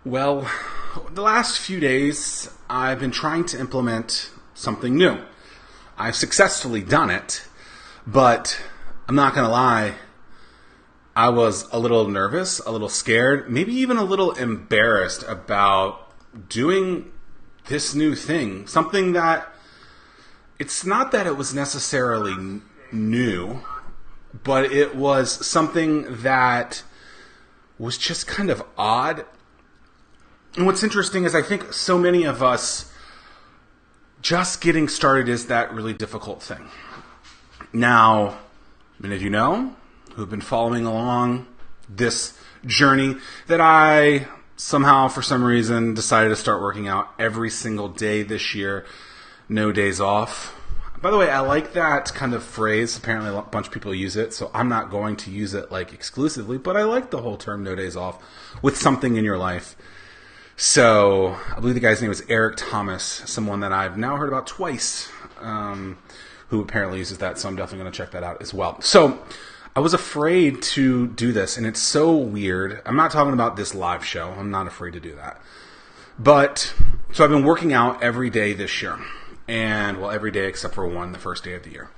Well, the last few days, I've been trying to implement something new. I've successfully done it, but I'm not going to lie, I was a little nervous, a little scared, maybe even a little embarrassed about doing this new thing. Something that, it's not that it was necessarily new, but it was something that was just kind of odd. And what's interesting is I think so many of us, just getting started is that really difficult thing. Now, many of you know, who've been following along this journey, that I somehow, for some reason, decided to start working out every single day this year. No days off. By the way, I like that kind of phrase. Apparently a bunch of people use it, so I'm not going to use it like exclusively, but I like the whole term no days off with something in your life. So I believe the guy's name was Eric Thomas, someone that I've now heard about twice, who apparently uses that, so I'm definitely going to check that out as well. So I was afraid to do this, and it's so weird. I'm not talking about this live show. I'm not afraid to do that. But, so I've been working out every day this year. And, well, every day except for one, the first day of the year.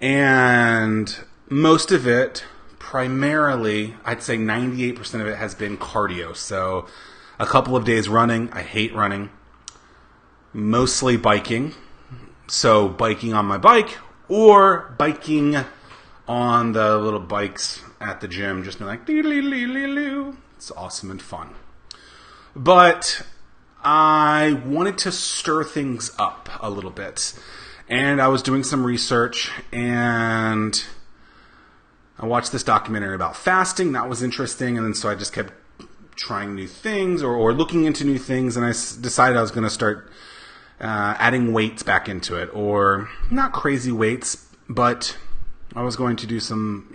And most of it, primarily, I'd say 98% of it has been cardio. So a couple of days running. I hate running. Mostly biking. So biking on my bike or biking on the little bikes at the gym. Just being like, doo-doo-doo-doo-doo. It's awesome and fun. But I wanted to stir things up a little bit. And I was doing some research and I watched this documentary about fasting. That was interesting. And then so I just kept trying new things or looking into new things. And I decided I was going to start adding weights back into it. Or not crazy weights, but I was going to do some,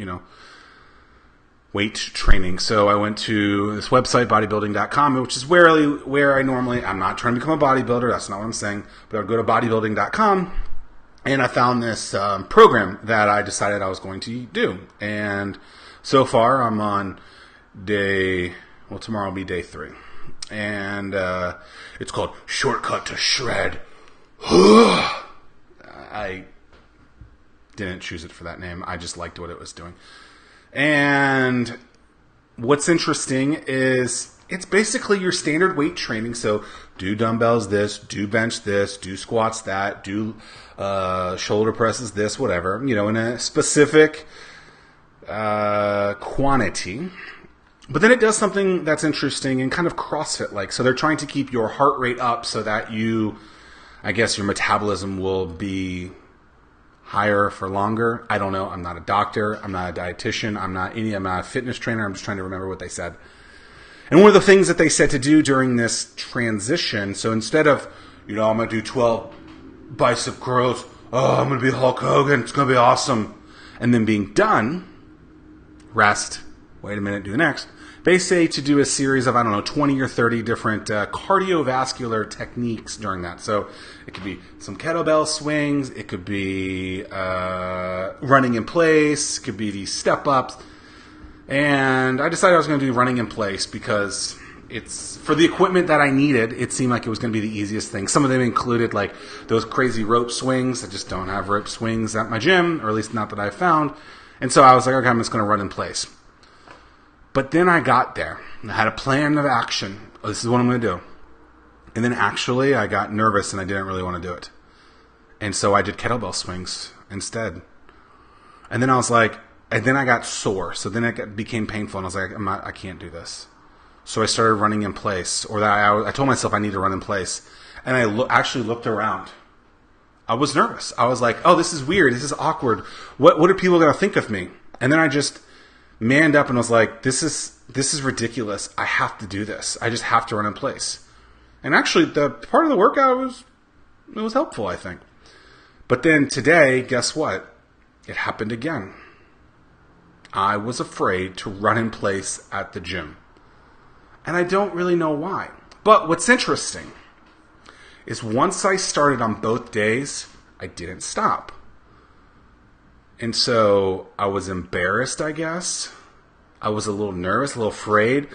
weight training. So I went to this website, bodybuilding.com, which is where I normally, I'm not trying to become a bodybuilder, that's not what I'm saying, but I would go to bodybuilding.com and I found this program that I decided I was going to do. And so far I'm on tomorrow will be day 3. And it's called Shortcut to Shred. I didn't choose it for that name. I just liked what it was doing. And what's interesting is it's basically your standard weight training. So do dumbbells this, do bench this, do squats that, do shoulder presses this, whatever, in a specific quantity. But then it does something that's interesting and kind of CrossFit-like. So they're trying to keep your heart rate up so that your metabolism will be higher for longer. I don't know. I'm not a doctor. I'm not a dietitian. I'm not a fitness trainer. I'm just trying to remember what they said. And one of the things that they said to do during this transition, so instead of, I'm going to do 12 bicep curls, I'm going to be Hulk Hogan, it's going to be awesome, and then being done, rest, wait a minute, do the next. They say to do a series of, 20 or 30 different cardiovascular techniques during that. So it could be some kettlebell swings. It could be running in place. It could be these step-ups. And I decided I was going to do running in place because it's for the equipment that I needed. It seemed like it was going to be the easiest thing. Some of them included like those crazy rope swings. I just don't have rope swings at my gym, or at least not that I found. And so I was like, okay, I'm just going to run in place. But then I got there. I had a plan of action. Oh, this is what I'm going to do. And then actually I got nervous and I didn't really want to do it. And so I did kettlebell swings instead. And then I was like, and then I got sore. So then it became painful. And I was like, I can't do this. So I started running in place. Or I told myself I need to run in place. And I actually looked around. I was nervous. I was like, oh, this is weird. This is awkward. What are people going to think of me? And then I just manned up and was like, this is ridiculous. I have to do this. I just have to run in place. And actually, the part of the workout was helpful, I think. But then today, guess what? It happened again. I was afraid to run in place at the gym. And I don't really know why. But what's interesting is once I started on both days, I didn't stop. And so I was embarrassed, I guess. I was a little nervous, a little afraid.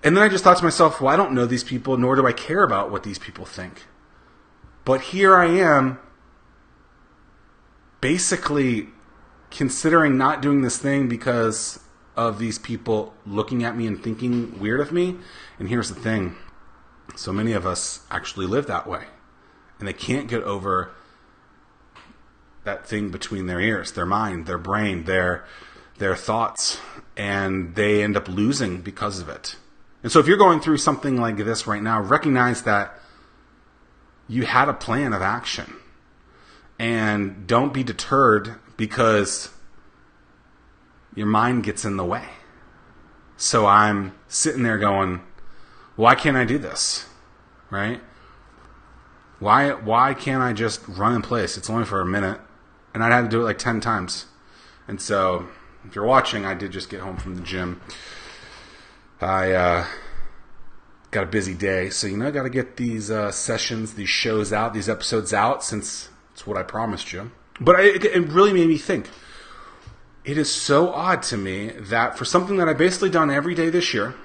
And then I just thought to myself, well, I don't know these people, nor do I care about what these people think. But here I am, basically considering not doing this thing because of these people looking at me and thinking weird of me. And here's the thing. So many of us actually live that way. And they can't get over that thing between their ears, their mind, their brain, their thoughts. And they end up losing because of it. And so if you're going through something like this right now, recognize that you had a plan of action. And don't be deterred because your mind gets in the way. So I'm sitting there going, why can't I do this? Right? Why can't I just run in place? It's only for a minute. And I'd have to do it like 10 times. And so if you're watching, I did just get home from the gym. I got a busy day. So, I got to get these sessions, these shows out, these episodes out, since it's what I promised you. But it really made me think. It is so odd to me that for something that I've basically done every day this year,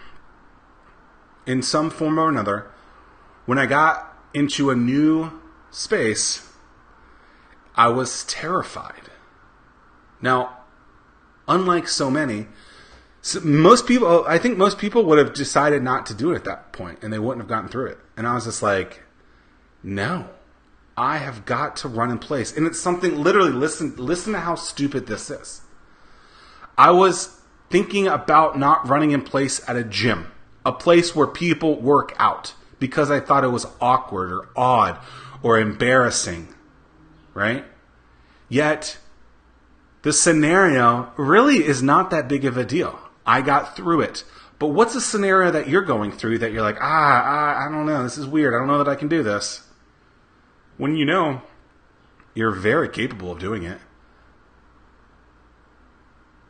in some form or another, when I got into a new space, I was terrified. Now, unlike so many, I think most people would have decided not to do it at that point, and they wouldn't have gotten through it. And I was just like, no, I have got to run in place. And it's something, literally, listen to how stupid this is. I was thinking about not running in place at a gym, a place where people work out, because I thought it was awkward or odd or embarrassing, right? Yet, the scenario really is not that big of a deal. I got through it. But what's a scenario that you're going through that you're like, I don't know, this is weird, I don't know that I can do this? When you're very capable of doing it.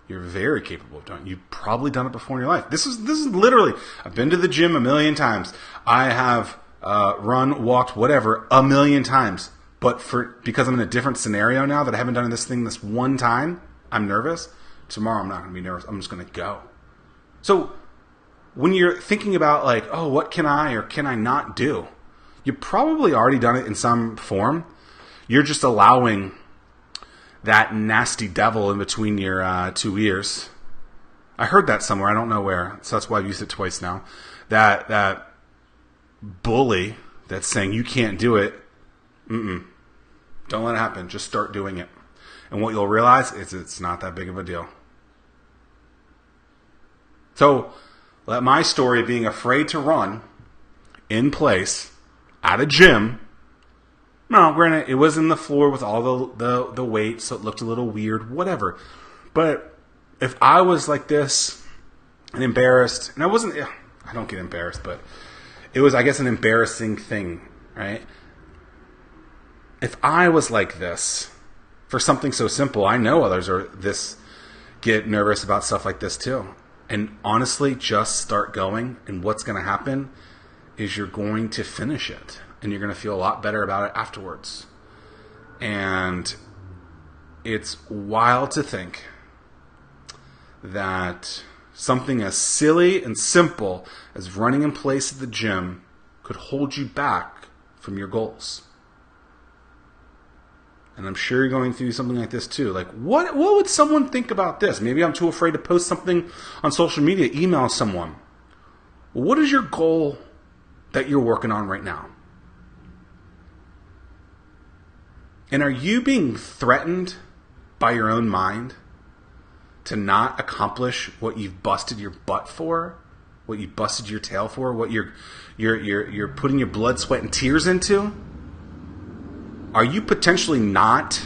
You're very capable of doing it. You've probably done it before in your life. This is literally, I've been to the gym 1,000,000 times. I have run, walked, whatever, 1,000,000 times. But because I'm in a different scenario now that I haven't done this thing this one time, I'm nervous. Tomorrow I'm not going to be nervous. I'm just going to go. So when you're thinking about like, oh, what can I or can I not do? You've probably already done it in some form. You're just allowing that nasty devil in between your 2 ears. I heard that somewhere. I don't know where. So that's why I've used it twice now. That bully that's saying you can't do it. Don't let it happen. Just start doing it. And what you'll realize is it's not that big of a deal. So let my story of being afraid to run in place at a gym. No, granted, it was in the floor with all the weight, so it looked a little weird, whatever. But if I was like this and embarrassed, and I don't get embarrassed, but it was, I guess, an embarrassing thing, right? If I was like this for something so simple, I know others get nervous about stuff like this too. And honestly, just start going, and what's going to happen is you're going to finish it, and you're going to feel a lot better about it afterwards. And it's wild to think that something as silly and simple as running in place at the gym could hold you back from your goals. And I'm sure you're going through something like this too. Like, what would someone think about this? Maybe I'm too afraid to post something on social media, email someone. What is your goal that you're working on right now? And are you being threatened by your own mind to not accomplish what you've busted your butt for, what you busted your tail for, what you're putting your blood, sweat, and tears into? Are you potentially not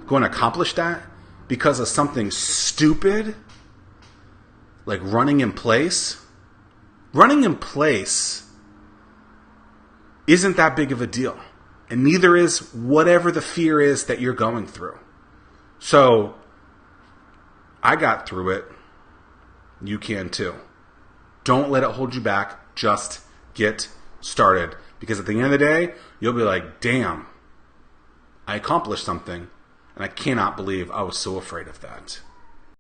going to accomplish that because of something stupid like running in place? Running in place isn't that big of a deal. And neither is whatever the fear is that you're going through. So, I got through it. You can too. Don't let it hold you back. Just get started. Because at the end of the day, you'll be like, damn, I accomplished something, and I cannot believe I was so afraid of that.